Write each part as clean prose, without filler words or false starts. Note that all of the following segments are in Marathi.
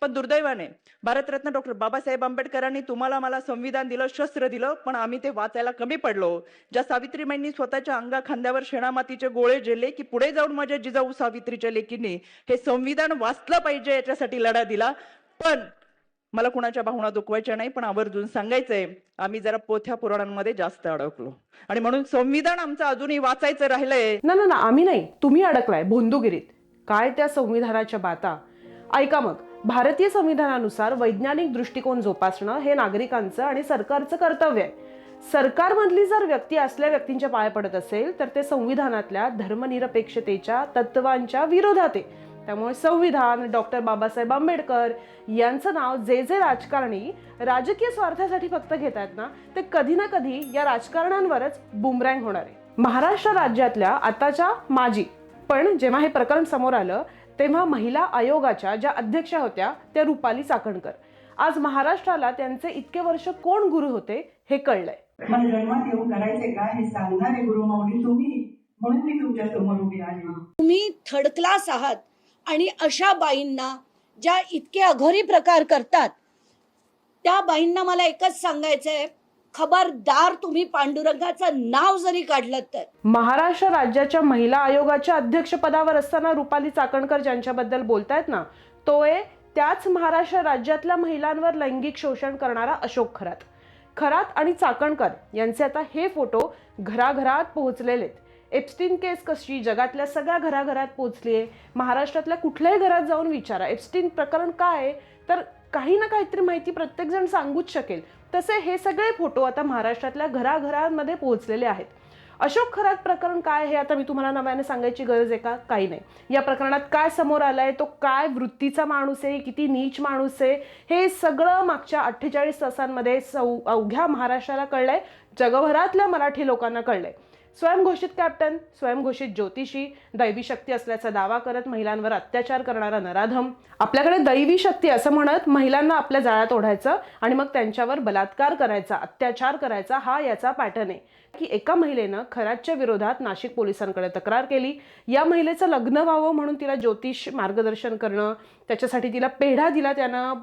पण दुर्दैवाने भारतरत्न डॉक्टर बाबासाहेब आंबेडकरांनी तुम्हाला मला संविधान दिलं, शस्त्र दिलं, पण आम्ही ते वाचायला कमी पडलो. ज्या सावित्रीबाईंनी स्वतःच्या अंगा खांद्यावर शेणामातीचे गोळे झेलले, की पुढे जाऊन माझ्या जिजाऊ सावित्रीच्या लेकींनी हे संविधान वाचलं पाहिजे याच्यासाठी लढा दिला. पण मला कुणाच्या भावना दुखवायच्या नाही, पण आवर्जून सांगायचंय, आम्ही जरा पोथ्या पुराणांमध्ये जास्त अडकलो आणि म्हणून संविधान आमचं अजूनही वाचायचं राहिलंय. ना ना ना, आम्ही नाही, तुम्ही अडकलाय भोंदूगिरीत. काय त्या संविधानाच्या बाता. ऐका मग, भारतीय संविधानानुसार वैज्ञानिक दृष्टिकोन जोपासणं हे नागरिकांचं आणि सरकारचं कर्तव्य आहे. सरकारमधली जर व्यक्ती असल्या व्यक्तींच्या पाया पडत असेल तर ते संविधानातल्या धर्मनिरपेक्षतेच्या तत्वांच्या विरोधात आहे. त्यामुळे संविधान, डॉक्टर बाबासाहेब आंबेडकर यांचं नाव जे जे राजकारणी राजकीय स्वार्थासाठी फक्त घेत आहेत ना, ते कधी ना कधी या राजकारणांवरच बुमरँग होणार आहे. महाराष्ट्र राज्यातल्या आताच्या माजी, पण जेव्हा हे प्रकरण समोर आलं तेव्हा महिला आयोगाच्या ज्या अध्यक्षा होत्या त्या रुपाली चाकणकर. आज महाराष्ट्राला त्यांचे इतके वर्ष कोण गुरु होते हे कळलंय. मला जन्मात येऊन करायचंय का हे सांगणारे गुरुमाऊली तुम्ही, म्हणून मी तुमच्या समोर उभी आहे. तुम्ही थर्ड क्लास आहात आणि अशा बाईंना ज्या इतके अघोरी प्रकार करतात त्या बाईंना मला एकच सांगायचंय, खबरदार तुम्ही पांडुरंगाचं नाव जरी काढलं तर. महाराष्ट्र राज्याच्या महिला आयोगाच्या अध्यक्षपदावर असताना रुपाली चाकणकर ज्यांच्याबद्दल बोलतायत ना, तो आहे त्याच महाराष्ट्र राज्यातल्या महिलांवर लैंगिक शोषण करणारा अशोक खरात. खरात आणि चाकणकर यांचे आता हे फोटो घराघरात पोहोचलेले आहेत. एप्स्टीन केस कशी जगातल्या सगळ्या घराघरात पोहोचली आहे. महाराष्ट्रातल्या कुठल्याही घरात जाऊन विचारा एप्स्टीन प्रकरण काय आहे, तर काही ना काहीतरी माहिती प्रत्येक जण सांगूच शकेल. तसे हे सगळे फोटो आता महाराष्ट्रातल्या घराघरांमध्ये पोहोचलेले आहेत. अशोक खरात प्रकरण काय हे आता मी तुम्हाला नव्याने सांगायची गरज आहे का? काही नाही. या प्रकरणात काय समोर आलंय, तो काय वृत्तीचा माणूस आहे, किती नीच माणूस आहे, हे सगळं मागच्या 48 तासांमध्ये अवघ्या महाराष्ट्राला कळलंय, जगभरातल्या मराठी लोकांना कळलंय. स्वयंघोषित कॅप्टन, स्वयंघोषित ज्योतिषी, दैवी शक्ती असल्याचा दावा करत महिलांवर अत्याचार करणारा नराधम, आपल्याकडे दैवी शक्ती असं म्हणत महिलांना आपल्या जाळ्यात ओढायचं आणि मग त्यांच्यावर बलात्कार करायचा, अत्याचार करायचा, हा याचा पॅटर्न आहे. की एका महिलेनं खरातच्या विरोधात नाशिक पोलिसांकडे तक्रार केली. या महिलेचं लग्न व्हावं म्हणून तिला ज्योतिष मार्गदर्शन करणं, त्याच्यासाठी तिला पेढा दिला त्यानं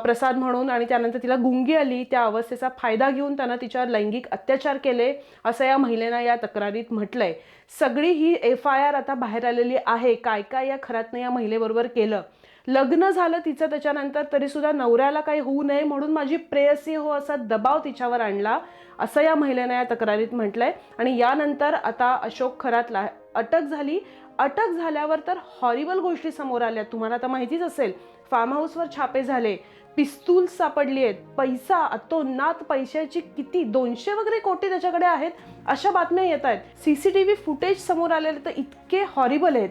प्रसाद म्हणून, आणि त्यानंतर तिला गुंगी आली. त्या अवस्थेचा फायदा घेऊन त्यानं तिच्यावर लैंगिक अत्याचार केले असं या महिलेनं या तक्रारीत म्हटलंय. सगळी ही FIR आता बाहेर आलेली आहे. काय काय या खरातनं या महिलेबरोबर केलं. लग्न झालं तिचं त्याच्यानंतर तरी सुद्धा नवऱ्याला काही होऊ नये म्हणून माझी प्रेयसी हो असा दबाव तिच्यावर आणला असं या महिलेनं या तक्रारीत म्हटलंय. आणि यानंतर आता अशोक खरातला अटक झाली. अटक झाल्यावर तर हॉरिबल गोष्टी समोर आल्या. तुम्हाला आता माहितीच असेल, फार्म हाऊसवर छापे झाले, पिस्तूल सापडली आहेत, पैसा अतोनात, पैशाची किती 200 वगैरे कोटी त्याच्याकडे आहेत, अशा बातम्या येत आहेत. CCTV फुटेज समोर आलेले तर इतके हॉरिबल आहेत.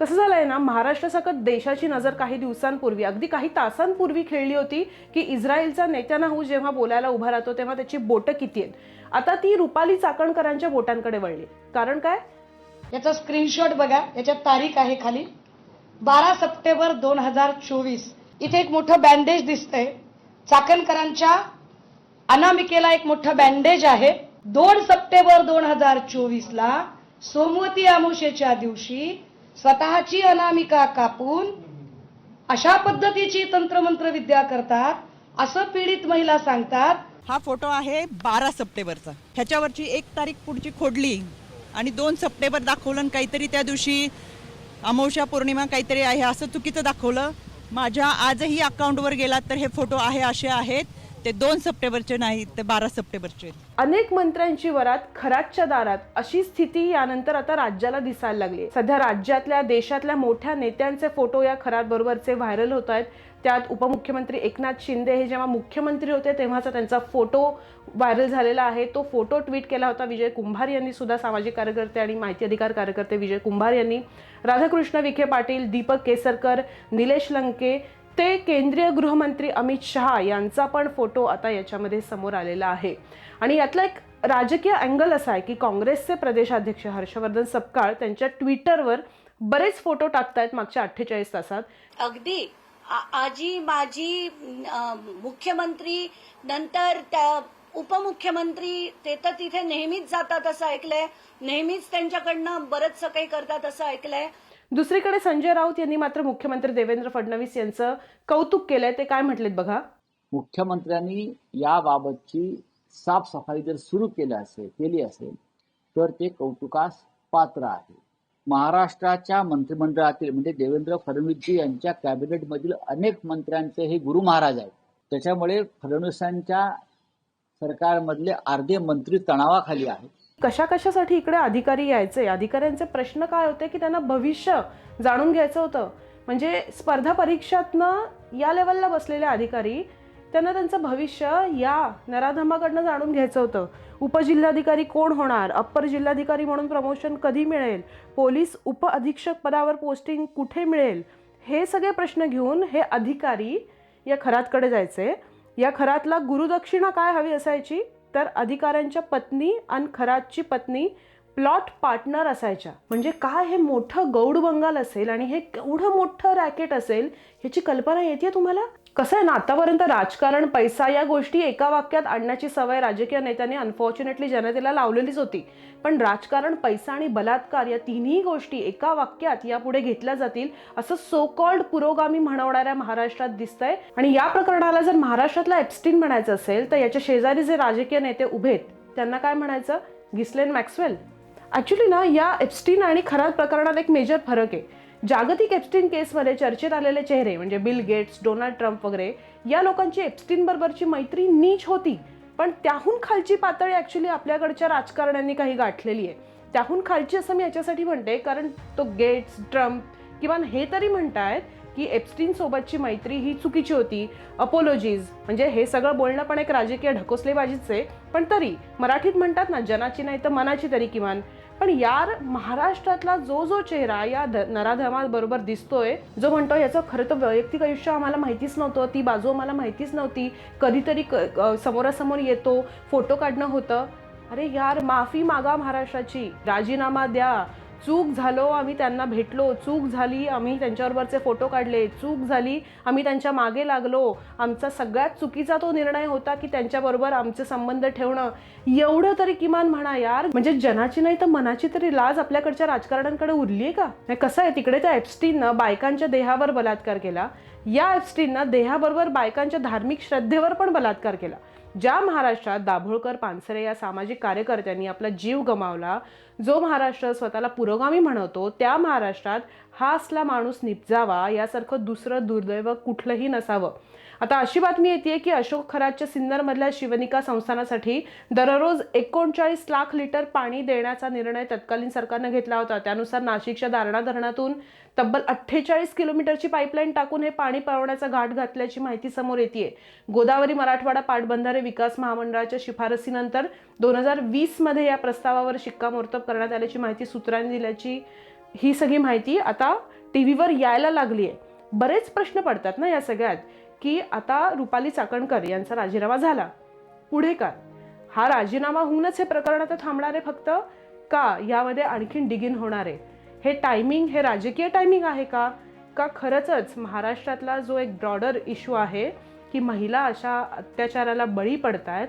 कसं झालंय ना, महाराष्ट्रासकट देशाची नजर काही दिवसांपूर्वी, अगदी काही तासांपूर्वी खेळली होती की इस्रायलचा नेत्यानाहू जेव्हा बोलायला उभा राहतो तेव्हा त्याची बोटं किती आहेत. आता ती रुपाली चाकणकरांच्या बोटांकडे वळली. कारण काय, याचा स्क्रीनशॉट बघा, याच्यात तारीख आहे खाली 12 सप्टेंबर 2024. इथे एक मोठं बँडेज दिसतंय. चाकणकरांच्या अनामिकेला एक मोठं बँडेज आहे. 2 सप्टेंबर 2024ला सोमवती अमावस्येच्या दिवशी स्वतःची अनामिका कापून अशा पद्धतीची तंत्रमंत्र विद्या करतात असं पीडित महिला सांगतात. हा फोटो आहे 12 सप्टेंबरचा. ह्याच्यावरची 1 तारीख पुढची खोडली आणि 2 सप्टेंबर दाखवलं, काहीतरी त्या दिवशी अमावस्या पौर्णिमा काहीतरी आहे असं चुकीचं दाखवलं. माझ्या आजही अकाउंटवर गेलात तर हे फोटो आहे असे आहेत. ते 2 सप्टेंबरचे नाहीत, ते 12 सप्टेंबरचे. अनेक मंत्र्यांची वरात खरातच्या दारात, अशी स्थिती यानंतर आता राज्याला दिसायला लागली. सध्या राज्यातल्या देशातल्या मोठ्या नेत्यांचे फोटो या खरात बरोबरचे व्हायरल होत आहेत. त्यात उपमुख्यमंत्री एकनाथ शिंदे हे जेव्हा मुख्यमंत्री होते तेव्हाचा त्यांचा फोटो व्हायरल झालेला आहे. तो फोटो ट्विट केला होता विजय कुंभार यांनी सुद्धा, सामाजिक कार्यकर्ते आणि माहिती अधिकार कार्यकर्ते विजय कुंभार यांनी. राधाकृष्ण विखे पाटील, दीपक केसरकर, निलेश लंके ते केंद्रीय गृहमंत्री अमित शहा यांचा पण फोटो आता याच्यामध्ये समोर आलेला आहे. आणि यातला एक राजकीय अँगल असा आहे की काँग्रेसचे प्रदेशाध्यक्ष हर्षवर्धन सपकाळ त्यांच्या ट्विटरवर बरेच फोटो टाकतायत मागच्या 48 तासात. अगदी आजी माजी मुख्यमंत्री, नंतर त्या उपमुख्यमंत्री, ते तर तिथे नेहमीच जातात असं ऐकलंय, नेहमीच त्यांच्याकडनं बरंचसं काही करतात असं ऐकलंय. दुसरीकडे संजय राऊत यांनी मात्र मुख्यमंत्री देवेंद्र फडणवीस यांचं कौतुक केलंय. ते काय म्हटलेत बघा. मुख्यमंत्र्यांनी याबाबतची साफसफाई जर सुरू केली असेल तर ते कौतुकास पात्र आहे. महाराष्ट्राच्या मंत्रिमंडळातील म्हणजे देवेंद्र फडणवीसजी यांच्या कॅबिनेटमधील अनेक मंत्र्यांचे हे गुरु महाराज आहेत. त्याच्यामुळे फडणवीसांच्या सरकारमधले अर्धे मंत्री तणावाखाली आहेत. कशासाठी इकडे अधिकारी यायचे, अधिकाऱ्यांचे प्रश्न काय होते की त्यांना भविष्य जाणून घ्यायचं होतं. म्हणजे स्पर्धा परीक्षातनं या लेवलला बसलेले अधिकारी, त्यांना त्यांचं भविष्य या नराधमाकडनं जाणून घ्यायचं होतं. उपजिल्हाधिकारी कोण होणार, अप्पर जिल्हाधिकारी म्हणून प्रमोशन कधी मिळेल, पोलीस उप अधीक्षक पदावर पोस्टिंग कुठे मिळेल, हे सगळे प्रश्न घेऊन हे अधिकारी या खरातकडे जायचे. या खरातला गुरुदक्षिणा काय हवी असायची तर अधिकाऱ्यांच्या पत्नी आणि खरातची पत्नी प्लॉट पार्टनर असायच्या. म्हणजे काय हे मोठं गौड बंगाल असेल आणि हे केवढं मोठं रॅकेट असेल ह्याची कल्पना येते तुम्हाला. कसं आहे ना, आतापर्यंत राजकारण, पैसा या गोष्टी एका वाक्यात आणण्याची सवय राजकीय नेत्यांनी अनफॉर्च्युनेटली जनतेला लावलेलीच होती. पण राजकारण, पैसा आणि बलात्कार या तिन्ही गोष्टी एका वाक्यात यापुढे घेतल्या जातील असं सो कॉल्ड पुरोगामी म्हणवणाऱ्या महाराष्ट्रात दिसतंय. आणि या प्रकरणाला जर महाराष्ट्रातला एप्स्टीन म्हणायचं असेल तर याच्या शेजारी जे राजकीय नेते उभेत त्यांना काय म्हणायचं, गिस्लेन मॅक्सवेल. ॲक्च्युली ना, या एप्स्टीन आणि खरात प्रकरणात एक मेजर फरक आहे. जागतिक एप्स्टीन केसमध्ये चर्चेत आलेले चेहरे म्हणजे बिल गेट्स, डोनाल्ड ट्रम्प वगैरे या लोकांची एप्स्टीन बरोबरची मैत्री नीच होती. पण त्याहून खालची पातळी ॲक्च्युली आपल्याकडच्या राजकारण्यांनी काही गाठलेली आहे. त्याहून खालची असं मी याच्यासाठी म्हणते कारण तो गेट्स, ट्रम्प किंवा हे तरी म्हणतायत की एप्स्टीन सोबतची मैत्री ही चुकीची होती. अपोलॉजीज म्हणजे हे सगळं बोलणं पण एक राजकीय ढकोसलेबाजीच आहे. पण तरी मराठीत म्हणतात ना, जनाची नाही तर मनाची तरी किमान. पण यार, महाराष्ट्रातला जो चेहरा या नराधमाबरोबर दिसतोय, जो म्हणतो याचं खरं तर वैयक्तिक आयुष्य आम्हाला माहितीच नव्हतं, ती बाजू आम्हाला माहितीच नव्हती, कधीतरी समोरासमोर येतो, फोटो काढणं होतं. अरे यार, माफी मागा महाराष्ट्राची, राजीनामा द्या. चूक झालो, आम्ही त्यांना भेटलो, चूक झाली, आम्ही त्यांच्याबरोबरचे फोटो काढले, चूक झाली, आम्ही त्यांच्या मागे लागलो, आमचा सगळ्यात चुकीचा तो निर्णय होता की त्यांच्याबरोबर आमचे संबंध ठेवणं. एवढं तरी किमान म्हणा यार. म्हणजे जनाची नाही तर मनाची तरी लाज आपल्याकडच्या राजकारण्यांकडे उरली आहे का. कसं आहे, तिकडे त्या एप्स्टीननं बायकांच्या देहावर बलात्कार केला, या एप्स्टीननं देहाबरोबर बायकांच्या धार्मिक श्रद्धेवर पण बलात्कार केला. ज्या महाराष्ट्रात दाभोळकर, पानसरे या सामाजिक कार्यकर्त्यांनी आपला जीव गमावला, जो महाराष्ट्र स्वतःला पुरोगामी म्हणवतो, त्या महाराष्ट्रात हा असला माणूस निपजावा यासारखं दुसरं दुर्दैव कुठलंही नसावं. आता अशी बातमी येते की अशोक खरातच्या सिन्नरमधल्या शिवनिका संस्थानासाठी दररोज 39 लाख लिटर पाणी देण्याचा निर्णय तत्कालीन सरकारनं घेतला होता. त्यानुसार नाशिकच्या दारणा धरणातून तब्बल 48 किलोमीटरची पाईपलाईन टाकून हे पाणी पुरवण्याचा घाट घातल्याची माहिती समोर येते. गोदावरी मराठवाडा पाटबंधारे विकास महामंडळाच्या शिफारसीनंतर 2020 मध्ये या प्रस्तावावर शिक्कामोर्तब करण्यात आल्याची माहिती सूत्रांनी दिल्याची ही सगळी माहिती आता टीव्हीवर यायला लागली आहे. बरेच प्रश्न पडतात ना या सगळ्यात की आता रुपाली चाकणकर यांचा राजीनामा झाला, पुढे काय? हा राजीनामा होऊनच हे प्रकरण आता थांबणार आहे फक्त का यामध्ये आणखीन डिगिन होणार आहे? हे टायमिंग, हे राजकीय टायमिंग आहे का खरंच महाराष्ट्रातला जो एक ब्रॉडर इश्यू आहे की महिला अशा अत्याचाराला बळी पडतायत,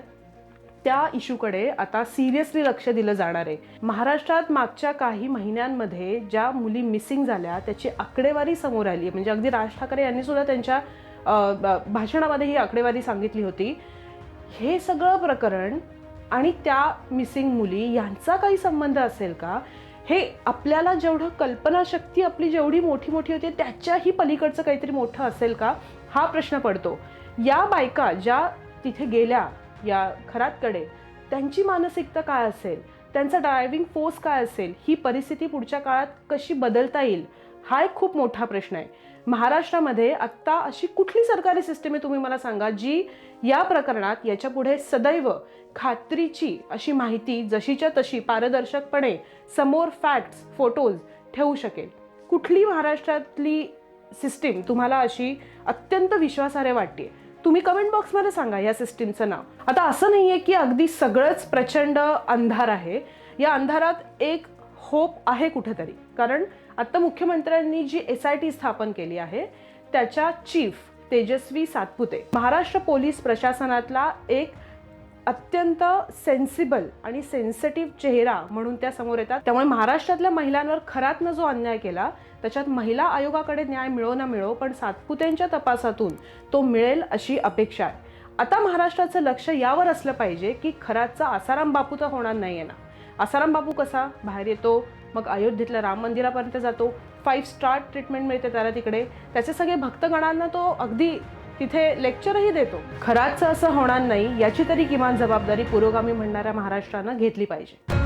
त्या इश्यूकडे आता सिरियसली लक्ष दिलं जाणार आहे. महाराष्ट्रात मागच्या काही महिन्यांमध्ये ज्या मुली मिसिंग झाल्या त्याची आकडेवारी समोर आली आहे. म्हणजे अगदी राज ठाकरे यांनी सुद्धा त्यांच्या भाषणामध्ये ही आकडेवारी सांगितली होती. हे सगळं प्रकरण आणि त्या मिसिंग मुली यांचा काही संबंध असेल का? हे आपल्याला जेवढं कल्पनाशक्ती आपली जेवढी मोठी होते त्याच्याही पलीकडचं काहीतरी मोठं असेल का, हा प्रश्न पडतो. या बायका ज्या तिथे गेल्या या खरातकडे, त्यांची मानसिकता काय असेल, त्यांचा ड्रायव्हिंग फोर्स काय असेल, ही परिस्थिती पुढच्या काळात कशी बदलता येईल, हा एक खूप मोठा प्रश्न आहे. महाराष्ट्रामध्ये आत्ता अशी कुठली सरकारी सिस्टीम आहे तुम्ही मला सांगा जी या प्रकरणात याच्या पुढे सदैव खात्रीची अशी माहिती जशीच्या तशी पारदर्शकपणे समोर फॅक्ट्स, फोटोज ठेवू शकेल? कुठली महाराष्ट्रातली सिस्टीम तुम्हाला अशी अत्यंत विश्वासार्ह वाटते? तुम्ही कमेंट बॉक्समध्ये सांगा या सिस्टीमचं नाव. आता असं नाही आहे की अगदी सगळंच प्रचंड अंधार आहे. या अंधारात एक होप आहे कुठेतरी. कारण आता मुख्यमंत्र्यांनी जी SIT स्थापन केली आहे त्याच्या चीफ तेजस्वी सातपुते महाराष्ट्र पोलीस प्रशासनातला एक अत्यंत सेन्सिबल आणि सेन्सिटिव्ह चेहरा म्हणून त्या समोर येतात. त्यामुळे महाराष्ट्रातल्या महिलांवर खरातनं जो अन्याय केला त्याच्यात महिला आयोगाकडे न्याय मिळो ना मिळो, पण सातपुतेंच्या तपासातून तो मिळेल अशी अपेक्षा आहे. आता महाराष्ट्राचं लक्ष यावर असलं पाहिजे की खरातचा आसाराम बापू तर होणार नाही आहे ना. आसाराम बापू कसा बाहेर येतो, मग अयोध्येतल्या राम मंदिरापर्यंत जातो, 5 स्टार ट्रीटमेंट मिळते त्याला तिकडे, त्याचे सगळे भक्तगणांना तो अगदी तिथे लेक्चरही देतो. खरातचं असं होणार नाही याची तरी किमान जबाबदारी पुरोगामी म्हणणाऱ्या महाराष्ट्रानं घेतली पाहिजे.